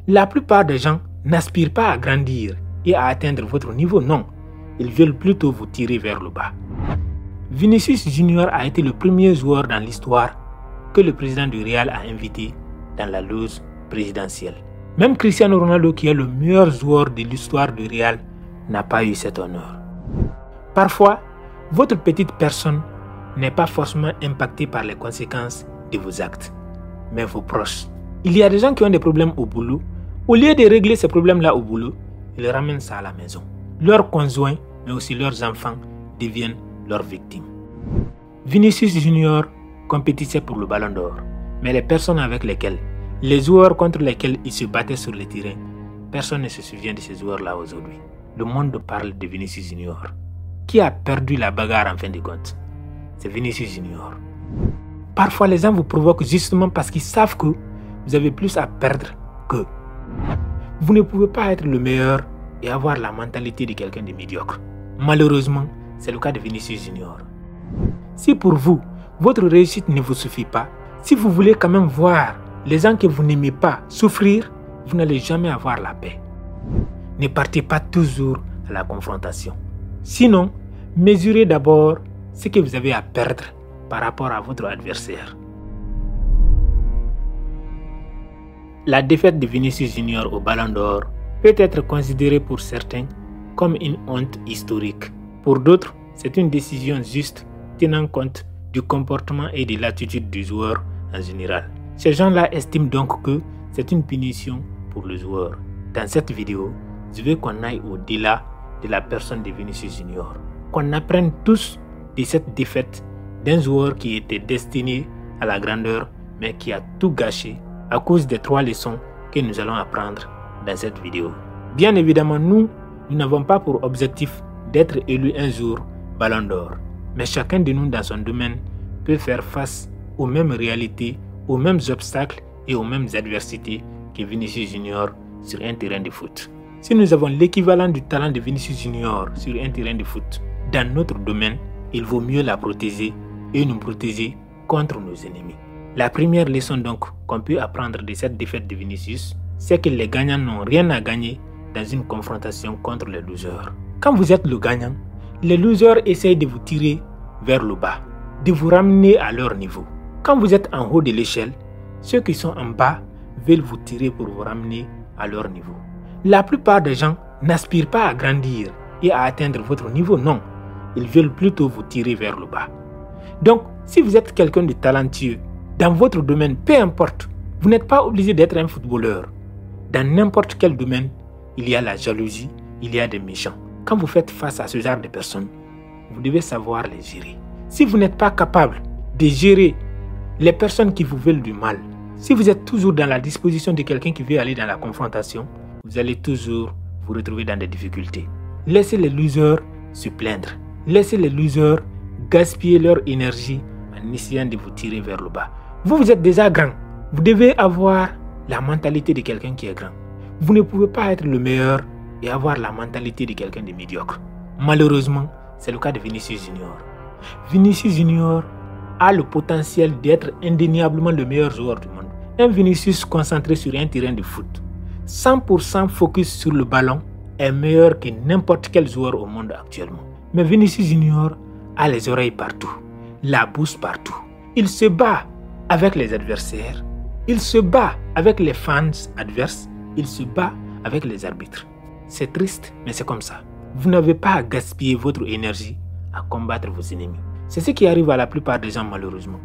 La plupart des gens n'aspirent pas à grandir et à atteindre votre niveau, non. Ils veulent plutôt vous tirer vers le bas. Vinicius Junior a été le premier joueur dans l'histoire que le président du Real a invité dans la loge présidentielle. Même Cristiano Ronaldo, qui est le meilleur joueur de l'histoire du Real, n'a pas eu cet honneur. Parfois, votre petite personne n'est pas forcément impactée par les conséquences de vos actes, mais vos proches. Il y a des gens qui ont des problèmes au boulot. Au lieu de régler ces problèmes-là au boulot, ils ramènent ça à la maison. Leurs conjoints, mais aussi leurs enfants, deviennent leurs victimes. Vinicius Junior compétissait pour le Ballon d'Or, mais les personnes avec lesquelles, les joueurs contre lesquels il se battait sur le terrain, personne ne se souvient de ces joueurs-là aujourd'hui. Le monde parle de Vinicius Junior. Qui a perdu la bagarre en fin de compte? C'est Vinicius Junior. Parfois, les gens vous provoquent justement parce qu'ils savent que vous avez plus à perdre qu'eux. Vous ne pouvez pas être le meilleur et avoir la mentalité de quelqu'un de médiocre. Malheureusement, c'est le cas de Vinicius Junior. Si pour vous, votre réussite ne vous suffit pas, si vous voulez quand même voir les gens que vous n'aimez pas souffrir, vous n'allez jamais avoir la paix. Ne partez pas toujours à la confrontation. Sinon, mesurez d'abord ce que vous avez à perdre par rapport à votre adversaire. La défaite de Vinicius Junior au Ballon d'Or peut être considérée pour certains comme une honte historique. Pour d'autres, c'est une décision juste tenant compte du comportement et de l'attitude du joueur en général. Ces gens-là estiment donc que c'est une punition pour le joueur. Dans cette vidéo, je veux qu'on aille au-delà de la personne de Vinicius Junior. Qu'on apprenne tous de cette défaite d'un joueur qui était destiné à la grandeur, mais qui a tout gâché à cause des 3 leçons que nous allons apprendre dans cette vidéo. Bien évidemment, nous n'avons pas pour objectif d'être élu un jour Ballon d'Or. Mais chacun de nous dans son domaine peut faire face aux mêmes réalités, aux mêmes obstacles et aux mêmes adversités que Vinicius Junior sur un terrain de foot. Si nous avons l'équivalent du talent de Vinicius Junior sur un terrain de foot dans notre domaine, il vaut mieux la protéger et nous protéger contre nos ennemis. La première leçon donc qu'on peut apprendre de cette défaite de Vinicius, c'est que les gagnants n'ont rien à gagner dans une confrontation contre les losers. Quand vous êtes le gagnant, les losers essayent de vous tirer vers le bas, de vous ramener à leur niveau. Quand vous êtes en haut de l'échelle, ceux qui sont en bas veulent vous tirer pour vous ramener à leur niveau. La plupart des gens n'aspirent pas à grandir et à atteindre votre niveau, non. Ils veulent plutôt vous tirer vers le bas. Donc, si vous êtes quelqu'un de talentueux, dans votre domaine, peu importe, vous n'êtes pas obligé d'être un footballeur. Dans n'importe quel domaine, il y a la jalousie, il y a des méchants. Quand vous faites face à ce genre de personnes, vous devez savoir les gérer. Si vous n'êtes pas capable de gérer les personnes qui vous veulent du mal, si vous êtes toujours dans la disposition de quelqu'un qui veut aller dans la confrontation, vous allez toujours vous retrouver dans des difficultés. Laissez les losers se plaindre. Laissez les losers gaspiller leur énergie en essayant de vous tirer vers le bas. Vous êtes déjà grand. Vous devez avoir la mentalité de quelqu'un qui est grand. Vous ne pouvez pas être le meilleur et avoir la mentalité de quelqu'un de médiocre. Malheureusement, c'est le cas de Vinicius Junior. Vinicius Junior a le potentiel d'être indéniablement le meilleur joueur du monde. Un Vinicius concentré sur un terrain de foot, 100% focus sur le ballon, est meilleur que n'importe quel joueur au monde actuellement. Mais Vinicius Junior a les oreilles partout, la bouche partout. Il se bat avec les adversaires, il se bat avec les fans adverses, il se bat avec les arbitres. C'est triste, mais c'est comme ça. Vous n'avez pas à gaspiller votre énergie à combattre vos ennemis. C'est ce qui arrive à la plupart des gens malheureusement.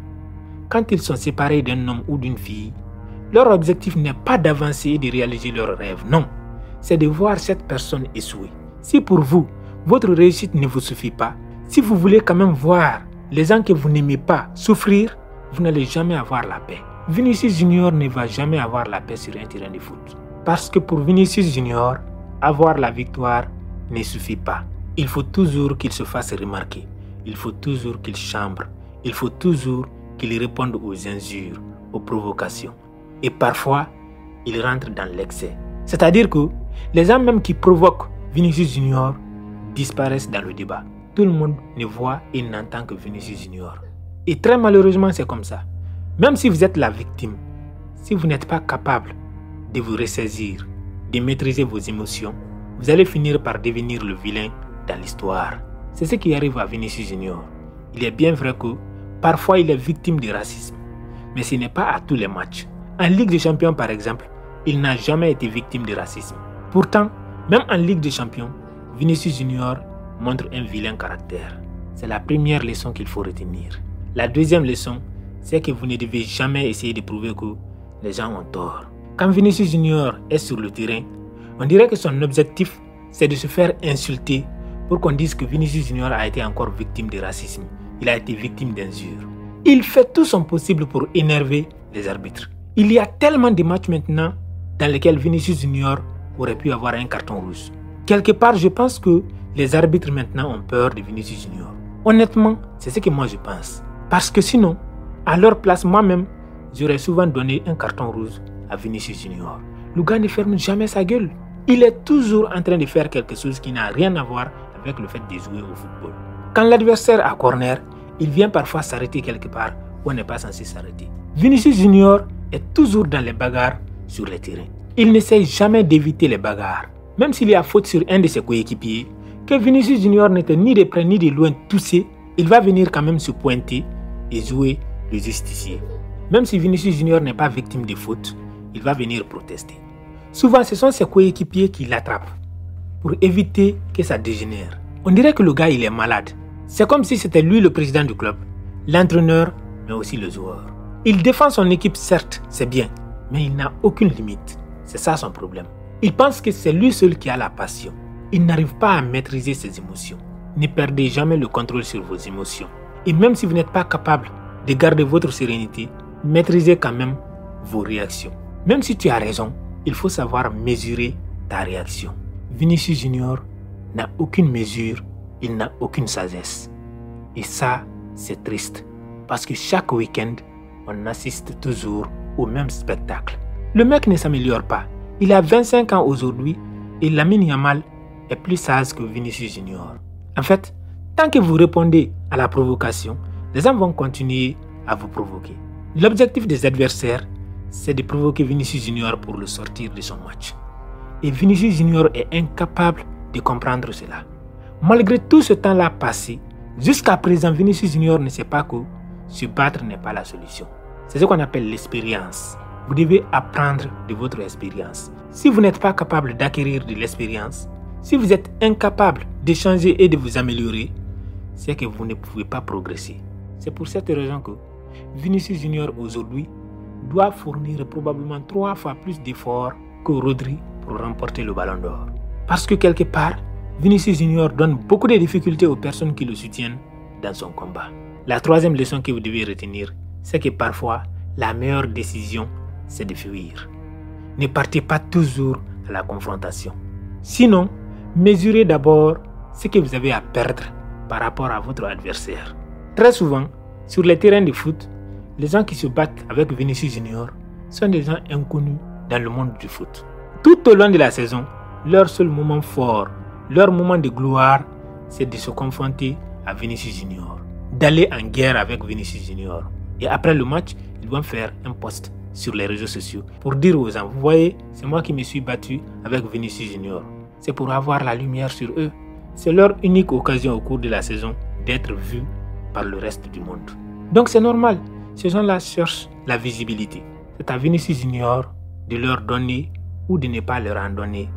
Quand ils sont séparés d'un homme ou d'une fille, leur objectif n'est pas d'avancer et de réaliser leurs rêves, non. C'est de voir cette personne échouer. Si pour vous, votre réussite ne vous suffit pas, si vous voulez quand même voir les gens que vous n'aimez pas souffrir, vous n'allez jamais avoir la paix. Vinicius Junior ne va jamais avoir la paix sur un terrain de foot. Parce que pour Vinicius Junior, avoir la victoire ne suffit pas. Il faut toujours qu'il se fasse remarquer. Il faut toujours qu'il chambre. Il faut toujours qu'il réponde aux injures, aux provocations. Et parfois, il rentre dans l'excès. C'est-à-dire que les gens même qui provoquent Vinicius Junior disparaissent dans le débat. Tout le monde ne voit et n'entend que Vinicius Junior. Et très malheureusement, c'est comme ça. Même si vous êtes la victime, si vous n'êtes pas capable de vous ressaisir, de maîtriser vos émotions, vous allez finir par devenir le vilain dans l'histoire. C'est ce qui arrive à Vinicius Junior. Il est bien vrai que parfois il est victime de racisme, mais ce n'est pas à tous les matchs. En Ligue des Champions par exemple, il n'a jamais été victime de racisme. Pourtant, même en Ligue des Champions, Vinicius Junior montre un vilain caractère. C'est la première leçon qu'il faut retenir. La deuxième leçon, c'est que vous ne devez jamais essayer de prouver que les gens ont tort. Quand Vinicius Junior est sur le terrain, on dirait que son objectif, c'est de se faire insulter pour qu'on dise que Vinicius Junior a été encore victime de racisme. Il a été victime d'injures. Il fait tout son possible pour énerver les arbitres. Il y a tellement de matchs maintenant dans lesquels Vinicius Junior aurait pu avoir un carton rouge. Quelque part, je pense que les arbitres maintenant ont peur de Vinicius Junior. Honnêtement, c'est ce que moi je pense. Parce que sinon, à leur place, moi-même, j'aurais souvent donné un carton rouge à Vinicius Junior. Le gars ne ferme jamais sa gueule. Il est toujours en train de faire quelque chose qui n'a rien à voir avec le fait de jouer au football. Quand l'adversaire a corner, il vient parfois s'arrêter quelque part où on n'est pas censé s'arrêter. Vinicius Junior est toujours dans les bagarres sur le terrain. Il n'essaye jamais d'éviter les bagarres. Même s'il y a faute sur un de ses coéquipiers, que Vinicius Junior n'était ni de près ni de loin touché, il va venir quand même se pointer et jouer le justicier. Même si Vinicius Junior n'est pas victime de faute, il va venir protester. Souvent, ce sont ses coéquipiers qui l'attrapent pour éviter que ça dégénère. On dirait que le gars, il est malade. C'est comme si c'était lui le président du club, l'entraîneur, mais aussi le joueur. Il défend son équipe, certes, c'est bien, mais il n'a aucune limite. C'est ça son problème. Il pense que c'est lui seul qui a la passion. Il n'arrive pas à maîtriser ses émotions. Ne perdez jamais le contrôle sur vos émotions. Et même si vous n'êtes pas capable de garder votre sérénité, maîtrisez quand même vos réactions. Même si tu as raison, il faut savoir mesurer ta réaction. Vinicius Junior n'a aucune mesure, il n'a aucune sagesse. Et ça, c'est triste. Parce que chaque week-end, on assiste toujours au même spectacle. Le mec ne s'améliore pas. Il a 25 ans aujourd'hui et Lamine Yamal est plus sage que Vinicius Junior. En fait, tant que vous répondez à la provocation, les gens vont continuer à vous provoquer. L'objectif des adversaires, c'est de provoquer Vinicius Junior pour le sortir de son match. Et Vinicius Junior est incapable de comprendre cela. Malgré tout ce temps-là passé, jusqu'à présent, Vinicius Junior ne sait pas que se battre n'est pas la solution. C'est ce qu'on appelle l'expérience. Vous devez apprendre de votre expérience. Si vous n'êtes pas capable d'acquérir de l'expérience, si vous êtes incapable de changer et de vous améliorer, c'est que vous ne pouvez pas progresser. C'est pour cette raison que Vinicius Junior aujourd'hui doit fournir probablement 3 fois plus d'efforts que Rodri pour remporter le Ballon d'Or. Parce que quelque part, Vinicius Junior donne beaucoup de difficultés aux personnes qui le soutiennent dans son combat. La troisième leçon que vous devez retenir, c'est que parfois, la meilleure décision, c'est de fuir. Ne partez pas toujours à la confrontation. Sinon, mesurez d'abord ce que vous avez à perdre par rapport à votre adversaire. Très souvent, sur les terrains de foot, les gens qui se battent avec Vinicius Junior sont des gens inconnus dans le monde du foot. Tout au long de la saison, leur seul moment fort, leur moment de gloire, c'est de se confronter à Vinicius Junior, d'aller en guerre avec Vinicius Junior. Et après le match, ils vont faire un post sur les réseaux sociaux pour dire aux gens, vous voyez, c'est moi qui me suis battu avec Vinicius Junior. C'est pour avoir la lumière sur eux. C'est leur unique occasion au cours de la saison d'être vus par le reste du monde. Donc c'est normal, ces gens-là cherchent la visibilité. C'est à Vinicius Junior de leur donner ou de ne pas leur en donner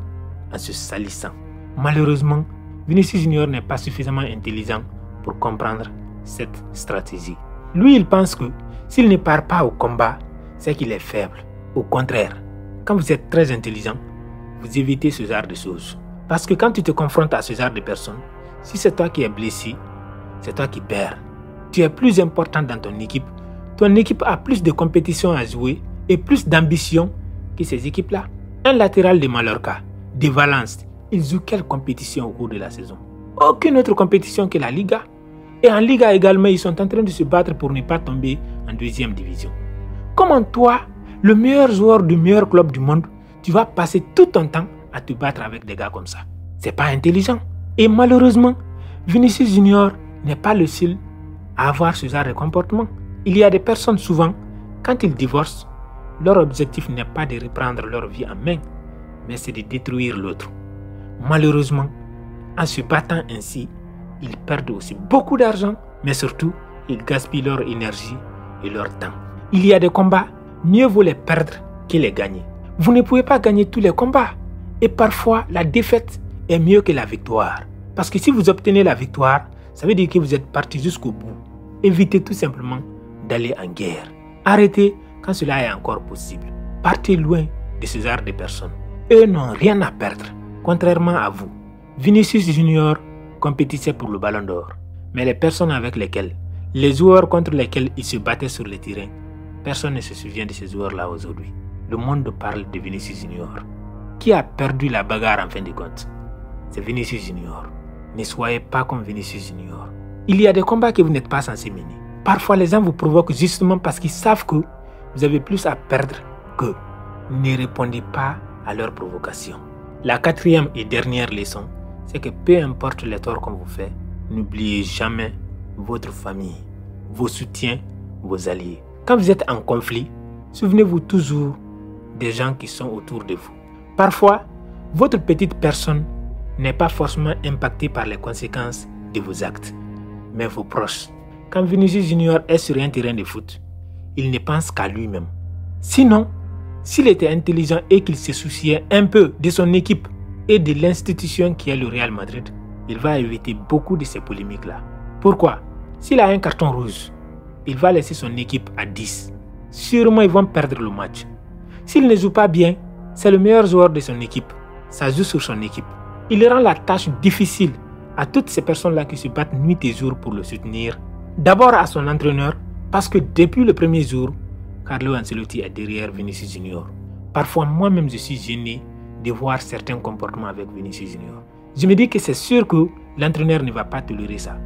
en se salissant. Malheureusement, Vinicius Junior n'est pas suffisamment intelligent pour comprendre cette stratégie. Lui, il pense que s'il ne part pas au combat, c'est qu'il est faible. Au contraire, quand vous êtes très intelligent, vous évitez ce genre de choses. Parce que quand tu te confrontes à ce genre de personnes, si c'est toi qui es blessé, c'est toi qui perds. Tu es plus important dans ton équipe. Ton équipe a plus de compétition à jouer et plus d'ambition que ces équipes-là. Un latéral de Mallorca, de Valence, il joue quelle compétition au cours de la saison? Aucune autre compétition que la Liga. Et en Liga également, ils sont en train de se battre pour ne pas tomber en deuxième division. Comment toi, le meilleur joueur du meilleur club du monde, tu vas passer tout ton temps à te battre avec des gars comme ça? C'est pas intelligent. Et malheureusement, Vinicius Junior n'est pas le seul à avoir ce genre de comportement. Il y a des personnes souvent, quand ils divorcent, leur objectif n'est pas de reprendre leur vie en main, mais c'est de détruire l'autre. Malheureusement, en se battant ainsi, ils perdent aussi beaucoup d'argent, mais surtout, ils gaspillent leur énergie et leur temps. Il y a des combats, mieux vaut les perdre que les gagner. Vous ne pouvez pas gagner tous les combats. Et parfois, la défaite est mieux que la victoire. Parce que si vous obtenez la victoire, ça veut dire que vous êtes parti jusqu'au bout. Évitez tout simplement d'aller en guerre. Arrêtez quand cela est encore possible. Partez loin de ce genre de personnes. Eux n'ont rien à perdre, contrairement à vous. Vinicius Junior compétissait pour le Ballon d'Or. Mais les personnes avec lesquelles, les joueurs contre lesquels il se battait sur le terrain, personne ne se souvient de ces joueurs-là aujourd'hui. Le monde parle de Vinicius Junior. Qui a perdu la bagarre en fin de compte? C'est Vinicius Junior. Ne soyez pas comme Vinicius Junior. Il y a des combats que vous n'êtes pas censé mener. Parfois, les gens vous provoquent justement parce qu'ils savent que vous avez plus à perdre que. Ne répondez pas à leurs provocations. La quatrième et dernière leçon, c'est que peu importe les torts qu'on vous fait, n'oubliez jamais votre famille, vos soutiens, vos alliés. Quand vous êtes en conflit, souvenez-vous toujours des gens qui sont autour de vous. Parfois, votre petite personne n'est pas forcément impactée par les conséquences de vos actes, mais vos proches. Quand Vinicius Junior est sur un terrain de foot, il ne pense qu'à lui-même. Sinon, s'il était intelligent et qu'il se souciait un peu de son équipe et de l'institution qui est le Real Madrid, il va éviter beaucoup de ces polémiques-là. Pourquoi? S'il a un carton rouge, il va laisser son équipe à 10. Sûrement, ils vont perdre le match. S'il ne joue pas bien, c'est le meilleur joueur de son équipe. Ça joue sur son équipe. Il rend la tâche difficile à toutes ces personnes-là qui se battent nuit et jour pour le soutenir. D'abord à son entraîneur, parce que depuis le premier jour, Carlo Ancelotti est derrière Vinicius Junior. Parfois, moi-même, je suis gêné de voir certains comportements avec Vinicius Junior. Je me dis que c'est sûr que l'entraîneur ne va pas tolérer ça.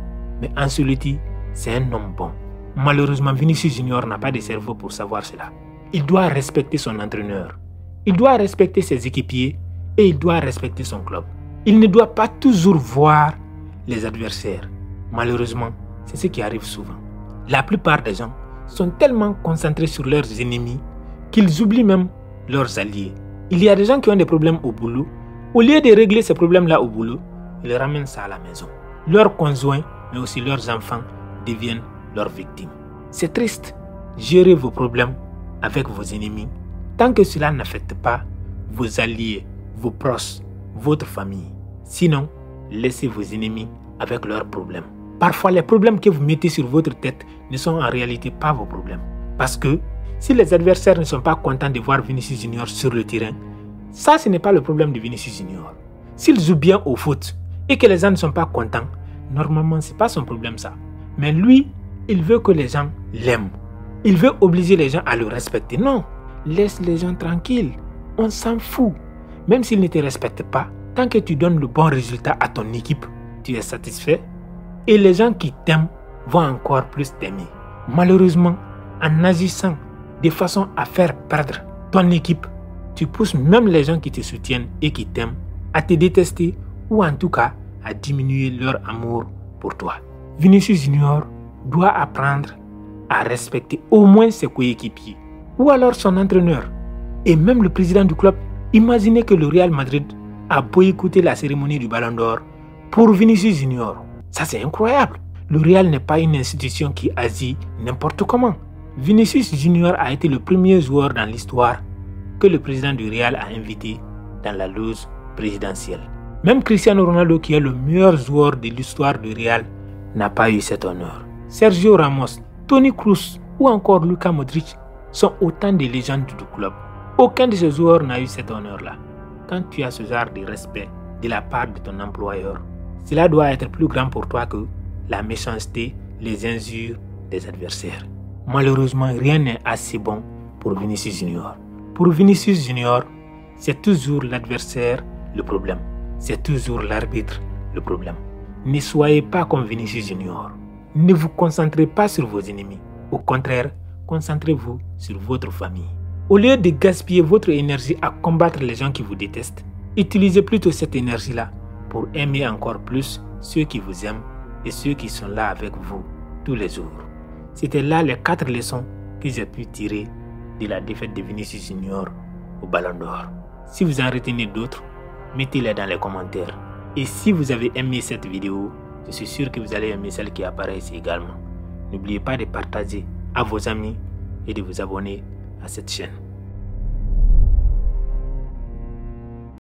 Mais Ancelotti, c'est un homme bon. Malheureusement, Vinicius Junior n'a pas de cerveau pour savoir cela. Il doit respecter son entraîneur. Il doit respecter ses équipiers et il doit respecter son club. Il ne doit pas toujours voir les adversaires. Malheureusement, c'est ce qui arrive souvent. La plupart des gens sont tellement concentrés sur leurs ennemis qu'ils oublient même leurs alliés. Il y a des gens qui ont des problèmes au boulot. Au lieu de régler ces problèmes-là au boulot, ils ramènent ça à la maison. Leurs conjoints, mais aussi leurs enfants, deviennent leurs victimes. C'est triste. Gérez vos problèmes avec vos ennemis tant que cela n'affecte pas vos alliés, vos proches, votre famille. Sinon, laissez vos ennemis avec leurs problèmes. Parfois, les problèmes que vous mettez sur votre tête ne sont en réalité pas vos problèmes. Parce que si les adversaires ne sont pas contents de voir Vinicius Junior sur le terrain, ça, ce n'est pas le problème de Vinicius Junior. S'il joue bien au foot et que les gens ne sont pas contents, normalement, ce n'est pas son problème ça. Mais lui, il veut que les gens l'aiment. Il veut obliger les gens à le respecter. Non, laisse les gens tranquilles. On s'en fout. Même s'ils ne te respectent pas, tant que tu donnes le bon résultat à ton équipe, tu es satisfait. Et les gens qui t'aiment vont encore plus t'aimer. Malheureusement, en agissant de façon à faire perdre ton équipe, tu pousses même les gens qui te soutiennent et qui t'aiment à te détester ou en tout cas à diminuer leur amour pour toi. Vinicius Junior doit apprendre à respecter au moins ses coéquipiers ou alors son entraîneur et même le président du club. Imaginez que le Real Madrid a boycotté la cérémonie du Ballon d'Or pour Vinicius Junior. Ça, c'est incroyable. Le Real n'est pas une institution qui agit n'importe comment. Vinicius Junior a été le premier joueur dans l'histoire que le président du Real a invité dans la loge présidentielle. Même Cristiano Ronaldo, qui est le meilleur joueur de l'histoire du Real, n'a pas eu cet honneur. Sergio Ramos, Toni Kroos ou encore Luka Modric sont autant de légendes du club. Aucun de ces joueurs n'a eu cet honneur-là. Quand tu as ce genre de respect de la part de ton employeur, cela doit être plus grand pour toi que la méchanceté, les injures des adversaires. Malheureusement, rien n'est assez bon pour Vinicius Junior. Pour Vinicius Junior, c'est toujours l'adversaire le problème. C'est toujours l'arbitre le problème. Ne soyez pas comme Vinicius Junior. Ne vous concentrez pas sur vos ennemis. Au contraire, concentrez-vous sur votre famille. Au lieu de gaspiller votre énergie à combattre les gens qui vous détestent, utilisez plutôt cette énergie-là pour aimer encore plus ceux qui vous aiment et ceux qui sont là avec vous tous les jours. C'était là les 4 leçons que j'ai pu tirer de la défaite de Vinicius Junior au Ballon d'Or. Si vous en retenez d'autres, mettez-les dans les commentaires. Et si vous avez aimé cette vidéo, je suis sûr que vous allez aimer celle qui apparaît ici également. N'oubliez pas de partager à vos amis et de vous abonner à cette chaîne.